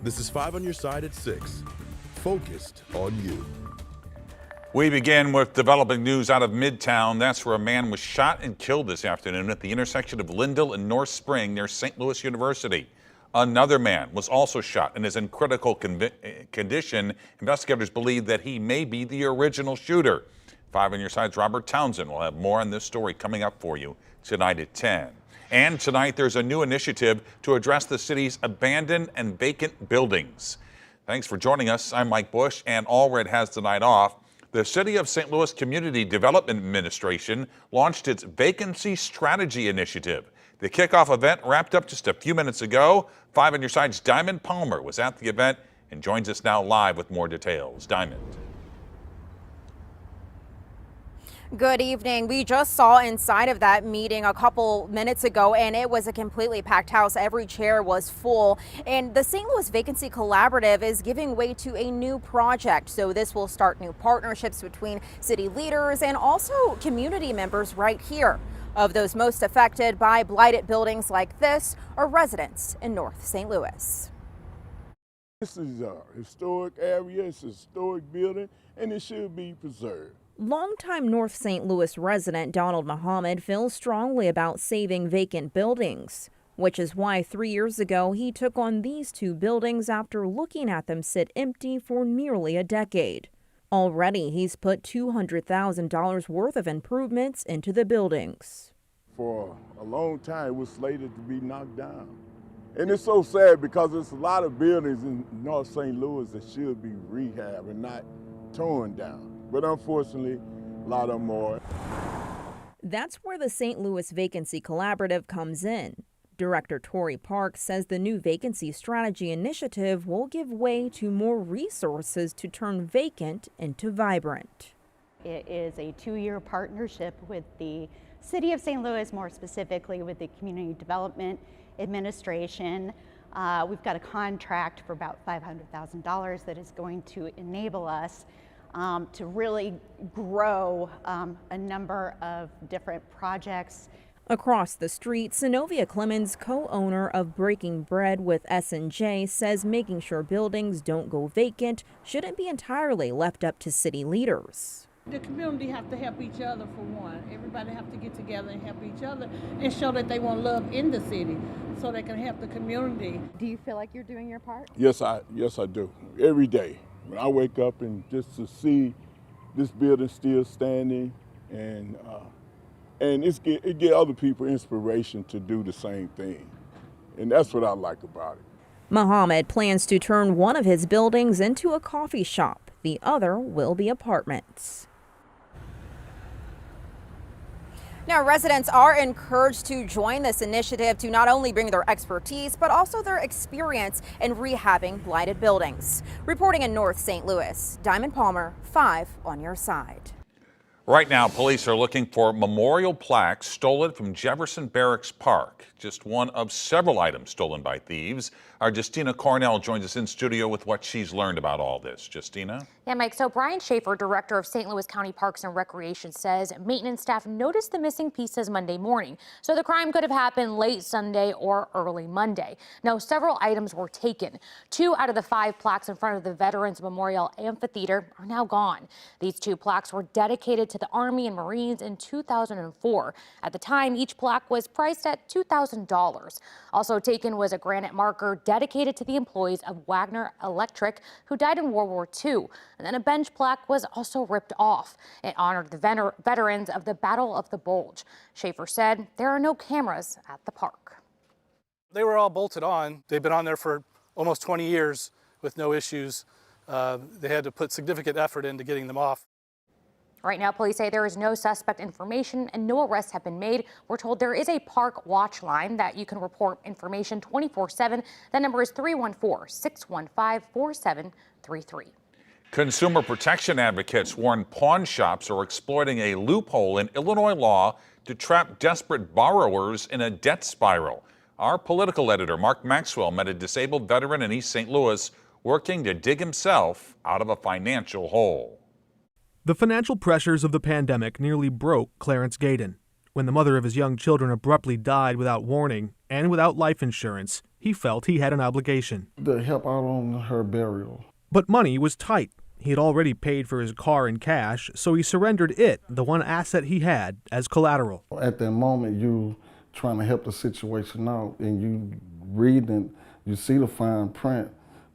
This is 5 on your side at 6. Focused on you. We begin with developing news out of Midtown. That's where a man was shot and killed this afternoon at the intersection of Lindell and North Spring near St. Louis University. Another man was also shot and is in critical condition. Investigators believe that he may be the original shooter. 5 on your side's Robert Townsend will have more on this story coming up for you tonight at 10. And tonight there's a new initiative to address the city's abandoned and vacant buildings. Thanks for joining us. I'm Mike Bush, and Allred has the night off. The City of St. Louis Community Development Administration launched its Vacancy Strategy Initiative. The kickoff event wrapped up just a few minutes ago. 5 on your side's Diamond Palmer was at the event and joins us now live with more details. Diamond. Good evening. We just saw inside of that meeting a couple minutes ago, and it was a completely packed house. Every chair was full, and the St. Louis Vacancy Collaborative is giving way to a new project. So this will start new partnerships between city leaders and also community members right here. Of those most affected by blighted buildings like this are residents in North St. Louis. This is a historic area, it's a historic building, and it should be preserved. Longtime North St. Louis resident Donald Muhammad feels strongly about saving vacant buildings, which is why 3 years ago he took on these 2 buildings after looking at them sit empty for nearly a decade. Already he's put $200,000 worth of improvements into the buildings. For a long time, it was slated to be knocked down. And it's so sad because there's a lot of buildings in North St. Louis that should be rehabbed and not torn down. But unfortunately, a lot of them are. That's where the St. Louis Vacancy Collaborative comes in. Director Tori Parks says the new Vacancy Strategy Initiative will give way to more resources to turn vacant into vibrant. It is a 2-year partnership with the City of St. Louis, more specifically with the Community Development Administration. We've got a contract for about $500,000 that is going to enable us to really grow a number of different projects. Across the street, Synovia Clemens, co-owner of Breaking Bread with S&J, says making sure buildings don't go vacant shouldn't be entirely left up to city leaders. The community have to help each other for one. Everybody have to get together and help each other and show that they want love in the city so they can help the community. Do you feel like you're doing your part? Yes, I do. Every day. When I wake up and just to see this building still standing and it get other people inspiration to do the same thing. And that's what I like about it. Muhammad plans to turn one of his buildings into a coffee shop. The other will be apartments. Now, residents are encouraged to join this initiative to not only bring their expertise, but also their experience in rehabbing blighted buildings. Reporting in North St. Louis, Diamond Palmer, 5 on your side. Right now, police are looking for memorial plaques stolen from Jefferson Barracks Park. Just one of several items stolen by thieves. Our Justina Cornell joins us in studio with what she's learned about all this. Justina? Yeah, Mike. So Brian Schaefer, director of St. Louis County Parks and Recreation, says maintenance staff noticed the missing pieces Monday morning. So the crime could have happened late Sunday or early Monday. Now, several items were taken. 2 out of the 5 plaques in front of the Veterans Memorial Amphitheater are now gone. These 2 plaques were dedicated to the Army and Marines in 2004. At the time, each plaque was priced at $2,000. Also taken was a granite marker dedicated to the employees of Wagner Electric who died in World War II. And then a bench plaque was also ripped off. It honored the veterans of the Battle of the Bulge. Schaefer said there are no cameras at the park. They were all bolted on. They've been on there for almost 20 years with no issues. They had to put significant effort into getting them off. Right now, police say there is no suspect information and no arrests have been made. We're told there is a park watch line that you can report information 24/7. That number is 314-615-4733. Consumer protection advocates warn pawn shops are exploiting a loophole in Illinois law to trap desperate borrowers in a debt spiral. Our political editor, Mark Maxwell, met a disabled veteran in East St. Louis working to dig himself out of a financial hole. The financial pressures of the pandemic nearly broke Clarence Gaydon. When the mother of his young children abruptly died without warning and without life insurance, he he felt he had an obligation. To help out on her burial. But money was tight. He had already paid for his car in cash, so he surrendered it, the one asset he had, as collateral. At that moment, you trying to help the situation out, and you read and you see the fine print,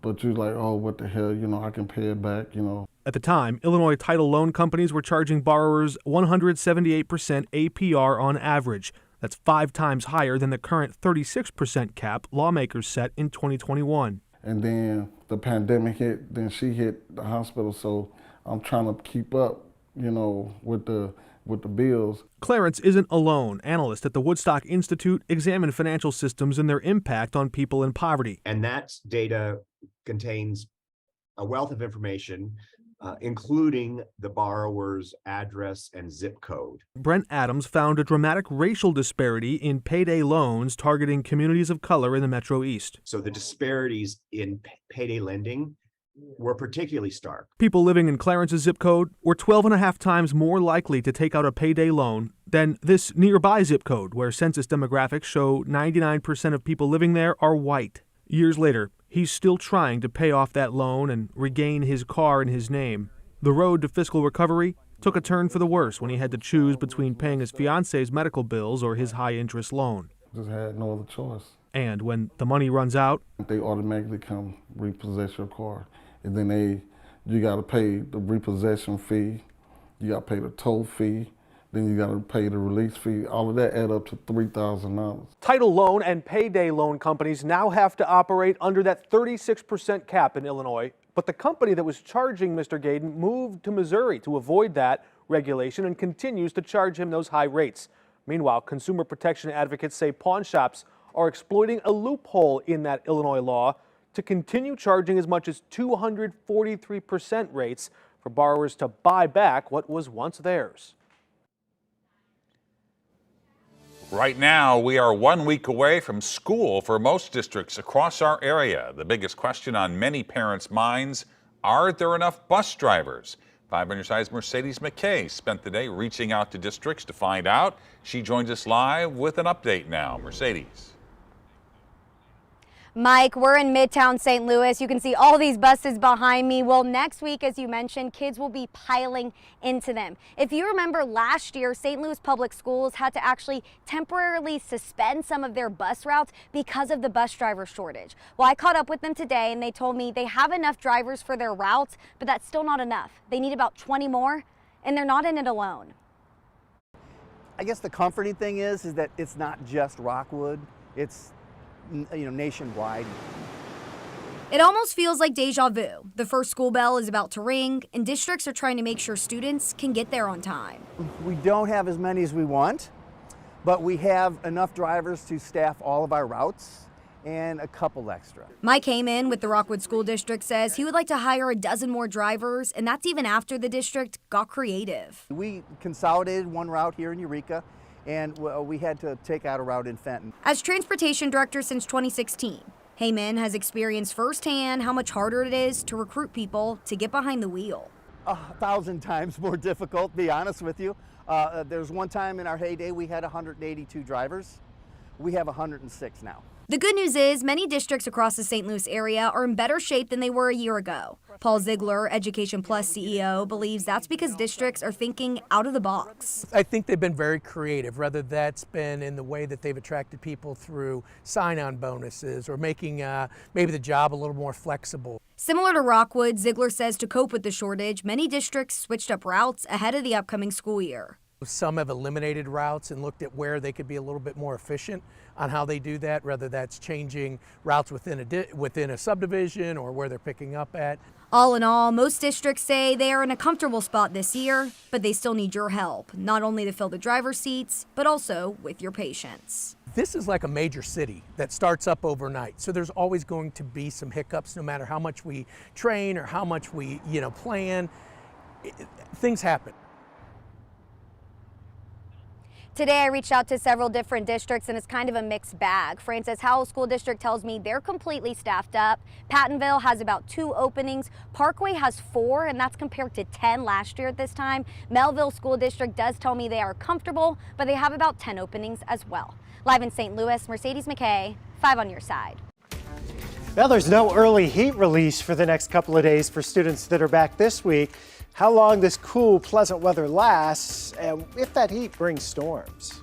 but you're like, oh, what the hell, I can pay it back, At the time, Illinois title loan companies were charging borrowers 178% APR on average. That's 5 times higher than the current 36% cap lawmakers set in 2021. And then the pandemic hit, then she hit the hospital, so I'm trying to keep up, with the bills. Clarence isn't alone. Analysts at the Woodstock Institute examine financial systems and their impact on people in poverty. And that data contains a wealth of information, including the borrower's address and zip code. Brent Adams found a dramatic racial disparity in payday loans targeting communities of color in the Metro East. So the disparities in payday lending were particularly stark. People living in Clarence's zip code were 12.5 times more likely to take out a payday loan than this nearby zip code, where census demographics show 99% of people living there are white. Years later, he's still trying to pay off that loan and regain his car in his name. The road to fiscal recovery took a turn for the worse when he had to choose between paying his fiance's medical bills or his high-interest loan. Just had no other choice. And when the money runs out, they automatically come repossess your car. And then you got to pay the repossession fee, you got to pay the tow fee, then you got to pay the release fee. All of that add up to $3,000. title loan and payday loan companies now have to operate under that 36% cap in Illinois. But the company that was charging Mr. Gaden moved to Missouri to avoid that regulation and continues to charge him those high rates. Meanwhile, consumer protection advocates say pawn shops are exploiting a loophole in that Illinois law to continue charging as much as 243% rates for borrowers to buy back what was once theirs. Right now, we are 1 week away from school for most districts across our area. The biggest question on many parents' minds, are there enough bus drivers? 5 on your side's Mercedes McKay spent the day reaching out to districts to find out. She joins us live with an update now. Mercedes. Mike, we're in Midtown St. Louis. You can see all these buses behind me. Well, next week, as you mentioned, kids will be piling into them. If you remember last year, St. Louis Public Schools had to actually temporarily suspend some of their bus routes because of the bus driver shortage. Well, I caught up with them today and they told me they have enough drivers for their routes, but that's still not enough. They need about 20 more, and they're not in it alone. I guess the comforting thing is that it's not just Rockwood. It's nationwide. It almost feels like deja vu. The first school bell is about to ring, and districts are trying to make sure students can get there on time. We don't have as many as we want, but we have enough drivers to staff all of our routes and a couple extra. Mike Heyman with the Rockwood School District says he would like to hire a dozen more drivers, and that's even after the district got creative. We consolidated one route here in Eureka, and we had to take out a route in Fenton. As transportation director since 2016, Heyman has experienced firsthand how much harder it is to recruit people to get behind the wheel. 1,000 times more difficult, to be honest with you. There's one time in our heyday we had 182 drivers. We have 106 now. The good news is many districts across the St. Louis area are in better shape than they were a year ago. Paul Ziegler, Education Plus CEO, believes that's because districts are thinking out of the box. I think they've been very creative, whether that's been in the way that they've attracted people through sign-on bonuses or making maybe the job a little more flexible. Similar to Rockwood, Ziegler says to cope with the shortage, many districts switched up routes ahead of the upcoming school year. Some have eliminated routes and looked at where they could be a little bit more efficient on how they do that, whether that's changing routes within a subdivision or where they're picking up at. All in all, most districts say they are in a comfortable spot this year, but they still need your help, not only to fill the driver's seats, but also with your patience. This is like a major city that starts up overnight, so there's always going to be some hiccups no matter how much we train or how much we plan. Things happen. Today I reached out to several different districts and it's kind of a mixed bag. Francis Howell School District tells me they're completely staffed up. Pattonville has about 2 openings. Parkway has 4, and that's compared to 10 last year at this time. Melville School District does tell me they are comfortable, but they have about 10 openings as well. Live in St. Louis, Mercedes McKay, 5 on your side. Now, there's no early heat release for the next couple of days for students that are back this week. How long this cool, pleasant weather lasts, and if that heat brings storms.